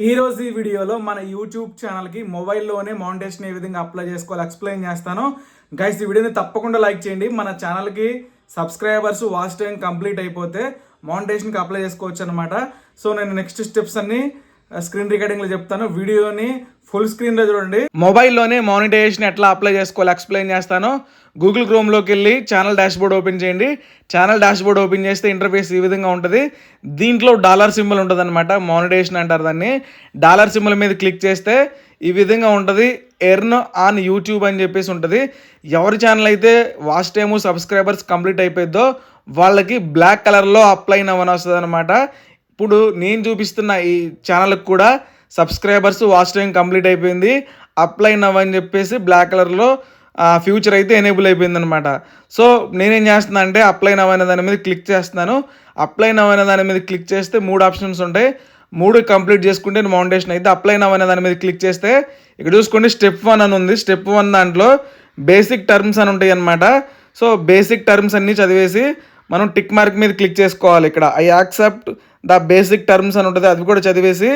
ఈ రోజు ఈ వీడియోలో మన యూట్యూబ్ ఛానల్కి మొబైల్లోనే మౌంటేషన్ ఏ విధంగా అప్లై చేసుకోవాలి ఎక్స్ప్లెయిన్ చేస్తాను. గైస్ ఈ వీడియోని తప్పకుండా లైక్ చేయండి. మన ఛానల్కి సబ్స్క్రైబర్స్ వాచ్ టైం కంప్లీట్ అయిపోతే మౌంటేషన్కి అప్లై చేసుకోవచ్చు అనమాట. సో నేను నెక్స్ట్ స్టెప్స్ అన్ని స్క్రీన్ రికార్డింగ్లో చెప్తాను. వీడియోని ఫుల్ స్క్రీన్లో చూడండి. మొబైల్లోనే మానిటైజేషన్ ఎట్లా అప్లై చేసుకోవాలి ఎక్స్ప్లెయిన్ చేస్తాను. గూగుల్ క్రోమ్లోకి వెళ్ళి ఛానల్ డాష్బోర్డ్ ఓపెన్ చేయండి. ఛానల్ డాష్బోర్డ్ ఓపెన్ చేస్తే ఇంటర్ఫేస్ ఈ విధంగా ఉంటుంది. దీంట్లో డాలర్ సింబల్ ఉంటుంది అనమాట, మానిటైజేషన్ అంటారు దాన్ని. డాలర్ సింబల్ మీద క్లిక్ చేస్తే ఈ విధంగా ఉంటుంది, ఎర్న్ ఆన్ యూట్యూబ్ అని చెప్పేసి ఉంటుంది. ఎవరి ఛానల్ అయితే వాచ్ టైము సబ్స్క్రైబర్స్ కంప్లీట్ అయిపోయిద్దో వాళ్ళకి బ్లాక్ కలర్లో అప్లై నవ్వని వస్తుంది అనమాట. ఇప్పుడు నేను చూపిస్తున్న ఈ ఛానల్కి కూడా సబ్స్క్రైబర్స్ వాచ్ టైం కంప్లీట్ అయిపోయింది, అప్లై నవ్ అని చెప్పేసి బ్లాక్ కలర్లో ఫ్యూచర్ అయితే ఎనేబుల్ అయిపోయింది అనమాట. సో నేనేం చేస్తున్నా అంటే అప్లై నవ్ అనే దాని మీద క్లిక్ చేస్తున్నాను. అప్లై నవ్ అనే దాని మీద క్లిక్ చేస్తే 3 ఆప్షన్స్ ఉంటాయి. 3 కంప్లీట్ చేసుకుంటే మౌంటేషన్ అయితే అప్లై నవ్ అనే దాని మీద క్లిక్ చేస్తే ఇక్కడ చూసుకోండి స్టెప్ 1 అని ఉంది. స్టెప్ 1 దాంట్లో బేసిక్ టర్మ్స్ అని ఉంటాయి అనమాట. సో బేసిక్ టర్మ్స్ అన్నీ చదివేసి మనం టిక్ మార్క్ మీద క్లిక్ చేసుకోవాలి. ఇక్కడ I accept the basic terms అని ఉంటుంది, అది కూడా చదివేసి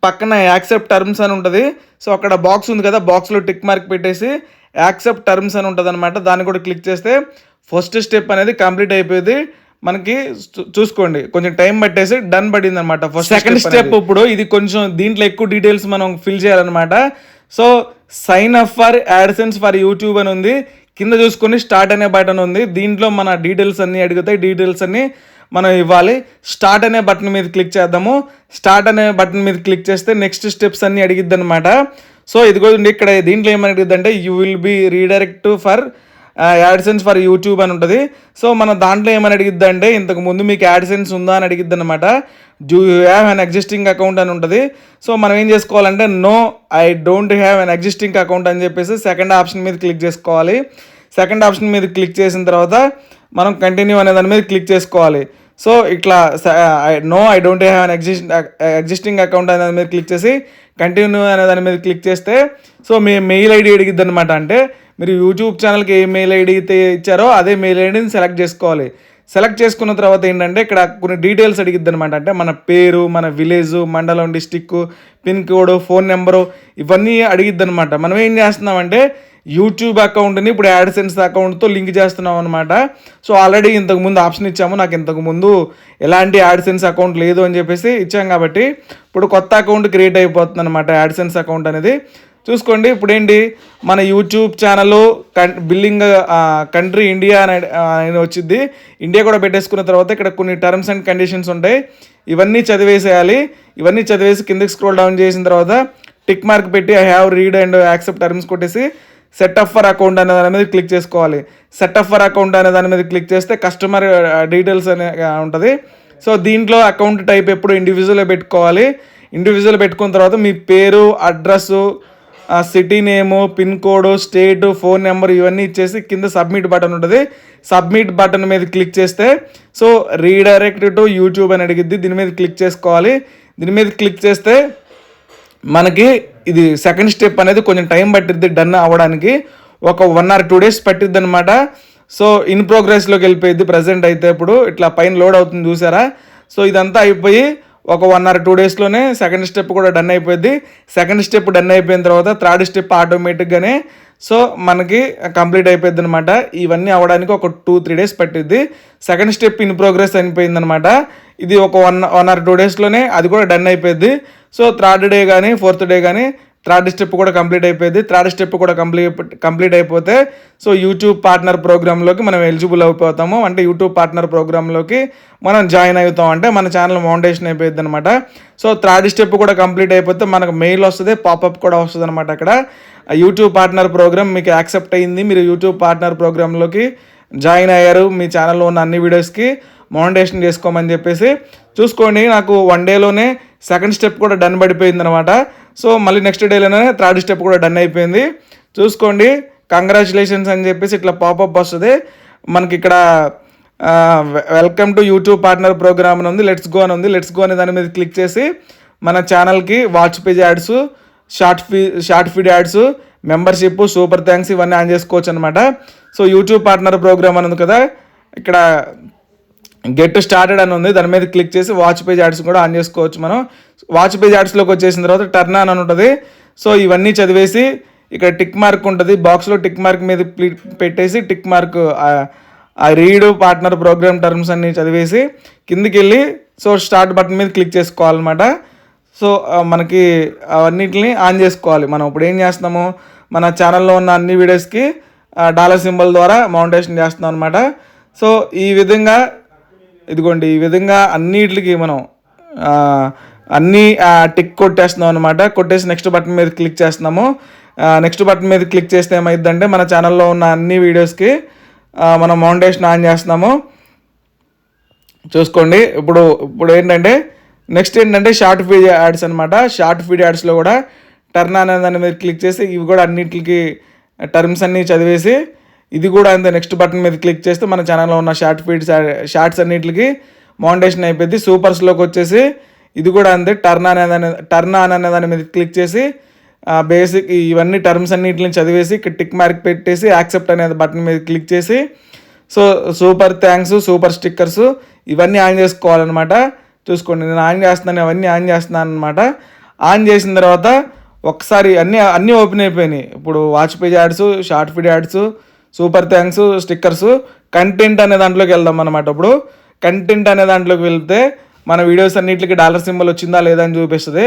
పక్కన యాక్సెప్ట్ టర్మ్స్ అని ఉంటుంది. సో అక్కడ బాక్స్ ఉంది కదా, బాక్స్లో టిక్ మార్క్ పెట్టేసి యాక్సెప్ట్ టర్మ్స్ అని ఉంటుంది అనమాట. దాన్ని కూడా క్లిక్ చేస్తే ఫస్ట్ స్టెప్ అనేది కంప్లీట్ అయిపోయింది. మనకి చూసుకోండి కొంచెం టైం పట్టేసి డన్ పడింది అనమాట. ఫస్ట్ సెకండ్ స్టెప్ ఇప్పుడు ఇది కొంచెం దీంట్లో ఎక్కువ డీటెయిల్స్ మనం ఫిల్ చేయాలన్నమాట. So sign up for AdSense for YouTube అని ఉంది. కింద చూసుకొని స్టార్ట్ అనే బటన్ ఉంది. దీంట్లో మన డీటెయిల్స్ అన్నీ అడుగుతాయి. డీటెయిల్స్ అన్నీ మనం ఇవ్వాలి. స్టార్ట్ అనే బటన్ మీద క్లిక్ చేద్దాము. స్టార్ట్ అనే బటన్ మీద క్లిక్ చేస్తే నెక్స్ట్ స్టెప్స్ అన్నీ అడిగిద్ది అనమాట. సో ఇది కూడా ఇక్కడ దీంట్లో ఏమని అడిగిద్ది అంటే you will be redirect for AdSense for YouTube అని ఉంటుంది. సో మన దాంట్లో ఏమని అడిగిద్ది అంటే ఇంతకు ముందు మీకు యాడ్సెన్స్ ఉందా అని అడిగిద్ది అనమాట. Do you have an existing account అని ఉంటుంది. సో మనం ఏం చేసుకోవాలంటే no I don't have an existing account అని చెప్పేసి సెకండ్ ఆప్షన్ మీద క్లిక్ చేసుకోవాలి. సెకండ్ ఆప్షన్ మీద క్లిక్ చేసిన తర్వాత మనం కంటిన్యూ అనే దాని మీద క్లిక్ చేసుకోవాలి. సో ఇట్లా no I don't have an existing account అనే దాని మీద క్లిక్ చేసి కంటిన్యూ అనే దాని మీద క్లిక్ చేస్తే సో మీ మెయిల్ ఐడి అడిగిద్ది అనమాట. అంటే మీరు యూట్యూబ్ ఛానల్కి ఏ మెయిల్ ఐడి అయితే ఇచ్చారో అదే మెయిల్ ఐడిని సెలెక్ట్ చేసుకోవాలి. సెలెక్ట్ చేసుకున్న తర్వాత ఏంటంటే ఇక్కడ కొన్ని డీటెయిల్స్ అడిగిద్ది అనమాట. అంటే మన పేరు, మన విలేజ్, మండలం, district, pin code, phone number ఇవన్నీ అడిగిద్ది అనమాట. మనం ఏం చేస్తున్నామంటే యూట్యూబ్ అకౌంట్ని ఇప్పుడు యాడ్సెన్స్ అకౌంట్తో లింక్ చేస్తున్నాం అనమాట. సో ఆల్రెడీ ఇంతకుముందు ఆప్షన్ ఇచ్చాము, నాకు ఇంతకుముందు ఎలాంటి యాడ్సెన్స్ అకౌంట్ లేదు అని చెప్పేసి ఇచ్చాం కాబట్టి ఇప్పుడు కొత్త అకౌంట్ క్రియేట్ అయిపోతుంది అనమాట యాడ్సెన్స్ అకౌంట్ అనేది. చూసుకోండి ఇప్పుడు ఏంటి మన YouTube channel billing country India అని వచ్చింది. ఇండియా కూడా పెట్టేసుకున్న తర్వాత ఇక్కడ కొన్ని టర్మ్స్ అండ్ కండిషన్స్ ఉంటాయి, ఇవన్నీ చదివేసేయాలి. ఇవన్నీ చదివేసి కిందకి స్క్రోల్ డౌన్ చేసిన తర్వాత టిక్ మార్క్ పెట్టి I have read and accept terms కొట్టేసి సెట్ అప్ ఫర్ అకౌంట్ అనే దాని మీద క్లిక్ చేసుకోవాలి. సెట్ అప్ ఫర్ అకౌంట్ అనే దాని మీద క్లిక్ చేస్తే కస్టమర్ డీటెయిల్స్ అనే ఉంటుంది. సో దీంట్లో అకౌంట్ టైప్ ఎప్పుడు ఇండివిజువల్ పెట్టుకోవాలి. ఇండివిజువల్ పెట్టుకున్న తర్వాత మీ పేరు, అడ్రస్సు, సిటీ నేము, pin code, state, phone number ఇవన్నీ ఇచ్చేసి కింద సబ్మిట్ బటన్ ఉంటుంది. సబ్మిట్ బటన్ మీద క్లిక్ చేస్తే సో రీడైరెక్ట్ టు యూట్యూబ్ అని అడిగిద్ది. దీని మీద క్లిక్ చేసుకోవాలి. దీని మీద క్లిక్ చేస్తే మనకి ఇది సెకండ్ స్టెప్ అనేది కొంచెం టైం పట్టిద్ది డన్ అవ్వడానికి. ఒక 1 or 2 days పట్టిద్ది అనమాట. సో ఇన్ ప్రోగ్రెస్లోకి వెళ్ళిపోయింది. ప్రజెంట్ అయితే ఇప్పుడు ఇట్లా పైన లోడ్ అవుతుంది చూసారా. సో ఇదంతా అయిపోయి ఒక 1 or 2 daysలోనే సెకండ్ స్టెప్ కూడా డన్ అయిపోయింది. సెకండ్ స్టెప్ డన్ అయిపోయిన తర్వాత థర్డ్ స్టెప్ ఆటోమేటిక్గానే సో మనకి కంప్లీట్ అయిపోయింది అనమాట. ఇవన్నీ అవ్వడానికి ఒక 2-3 days పట్టిద్ది. సెకండ్ స్టెప్ ఇన్ ప్రోగ్రెస్ అయిపోయింది అనమాట. ఇది ఒక 1 or 2 daysలోనే అది కూడా డన్ అయిపోయింది. సో థర్డ్ డే కానీ ఫోర్త్ డే కానీ థర్డ్ స్టెప్ కూడా కంప్లీట్ అయిపోయింది. థర్డ్ స్టెప్ కూడా కంప్లీట్ అయిపోతే సో యూట్యూబ్ పార్ట్నర్ ప్రోగ్రాంలోకి మనం ఎలిజిబుల్ అయిపోతాము. అంటే యూట్యూబ్ పార్ట్నర్ ప్రోగ్రాంలోకి మనం జాయిన్ అవుతాం, అంటే మన ఛానల్ మౌంటేషన్ అయిపోయింది అనమాట. సో థర్డ్ స్టెప్ కూడా కంప్లీట్ అయిపోతే మనకు మెయిల్ వస్తుంది, పాపప్ కూడా వస్తుంది అనమాట. అక్కడ యూట్యూబ్ పార్ట్నర్ ప్రోగ్రామ్ మీకు యాక్సెప్ట్ అయ్యింది, మీరు యూట్యూబ్ పార్ట్నర్ ప్రోగ్రాంలోకి జాయిన్ అయ్యారు, మీ ఛానల్లో ఉన్న అన్ని వీడియోస్కి మౌంటేషన్ చేసుకోమని చెప్పేసి. చూసుకోండి నాకు 1 dayలోనే సెకండ్ స్టెప్ కూడా డన్ పడిపోయింది అనమాట. సో మళ్ళీ నెక్స్ట్ డేలోనే థర్డ్ స్టెప్ కూడా డన్ అయిపోయింది. చూసుకోండి కంగ్రాచులేషన్స్ అని చెప్పేసి ఇట్లా పాపప్ వస్తుంది మనకి. ఇక్కడ welcome to YouTube Partner Program అని ఉంది, లెట్స్ గో అని ఉంది. లెట్స్ గో అనే దాని మీద క్లిక్ చేసి మన ఛానల్కి watch page ads, short feed ads, membership, super thanks ఇవన్నీ ఆన్ చేసుకోవచ్చు అనమాట. సో యూట్యూబ్ పార్ట్నర్ ప్రోగ్రామ్ అని ఉంది కదా, ఇక్కడ గెట్ స్టార్టెడ్ అని ఉంది, దాని మీద క్లిక్ చేసి వాచ్ పేజ్ యాడ్స్ కూడా ఆన్ చేసుకోవచ్చు. మనం వాచ్ పేజ్ యాడ్స్లోకి వచ్చేసిన తర్వాత టర్న్ ఆన్ అని ఉంటుంది. సో ఇవన్నీ చదివేసి ఇక్కడ టిక్ మార్క్ ఉంటుంది, బాక్స్లో టిక్ మార్క్ మీద పెట్టేసి టిక్ మార్క్ ఆ రీడ్ పార్ట్నర్ ప్రోగ్రామ్ టర్మ్స్ అన్ని చదివేసి కిందికి వెళ్ళి సో స్టార్ట్ బటన్ మీద క్లిక్ చేసుకోవాలన్నమాట. సో మనకి అవన్నిటిని ఆన్ చేసుకోవాలి. మనం ఇప్పుడు ఏం చేస్తున్నాము, మన ఛానల్లో ఉన్న అన్ని వీడియోస్కి డాలర్ సింబల్ ద్వారా మౌంటేషన్ చేస్తున్నాం అనమాట. సో ఈ విధంగా ఇదిగోండి, ఈ విధంగా అన్నిటికి మనం అన్నీ టిక్ కొట్టేస్తున్నాం అనమాట. కొట్టేసి నెక్స్ట్ బటన్ మీద క్లిక్ చేస్తున్నాము. నెక్స్ట్ బటన్ మీద క్లిక్ చేస్తే ఏమైందంటే మన ఛానల్లో ఉన్న అన్ని వీడియోస్కి మనం మౌంటేషన్ ఆన్ చేస్తున్నాము. చూసుకోండి. ఇప్పుడు ఏంటంటే నెక్స్ట్ ఏంటంటే షార్ట్ ఫీడ్ యాడ్స్ అనమాట. షార్ట్ ఫీడ్ యాడ్స్లో కూడా టర్న్ అనే దాని మీద క్లిక్ చేసి ఇవి కూడా అన్నిటికి టర్మ్స్ అన్నీ చదివేసి ఇది కూడా అంతే నెక్స్ట్ బటన్ మీద క్లిక్ చేస్తే మన ఛానల్లో ఉన్న షార్ట్స్ అన్నిటికి మౌంటేషన్ అయిపోయింది. సూపర్స్లోకి వచ్చేసి ఇది కూడా అంతే టర్న్ ఆన్ అనే దాని మీద క్లిక్ చేసి బేసిక్ ఇవన్నీ టర్మ్స్ అన్నిటిని చదివేసి ఇక్కడ టిక్ మార్క్ పెట్టేసి యాక్సెప్ట్ అనే బటన్ మీద క్లిక్ చేసి so super thanks, super stickers ఇవన్నీ ఆన్ చేసుకోవాలన్నమాట. చూసుకోండి, నేను ఆన్ చేస్తున్నాను, అవన్నీ ఆన్ చేస్తున్నాను అనమాట. ఆన్ చేసిన తర్వాత ఒకసారి అన్నీ ఓపెన్ అయిపోయినాయి. ఇప్పుడు watch page ads, short feed ads, super thanks, stickers, content అనే దాంట్లోకి వెళ్దాం అనమాట. ఇప్పుడు కంటెంట్ అనే దాంట్లోకి వెళ్తే మన వీడియోస్ అన్నిటికి డాలర్ సింబల్ వచ్చిందా లేదా అని చూపిస్తుంది.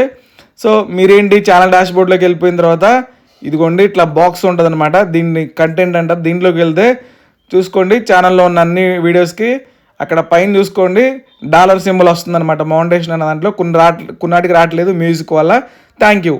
సో మీరేంటి ఛానల్ డాష్ బోర్డ్లోకి వెళ్ళిపోయిన తర్వాత ఇదిగోండి ఇట్లా బాక్స్ ఉంటుంది అనమాట, దీన్ని కంటెంట్ అంటారు. దీంట్లోకి వెళ్తే చూసుకోండి ఛానల్లో ఉన్న అన్ని వీడియోస్కి అక్కడ పైన చూసుకోండి డాలర్ సింబల్ వస్తుంది అనమాట. మౌంటేషన్ అనే దాంట్లో కొన్నిటికి రావట్లేదు మ్యూజిక్ వల్ల. Thank you.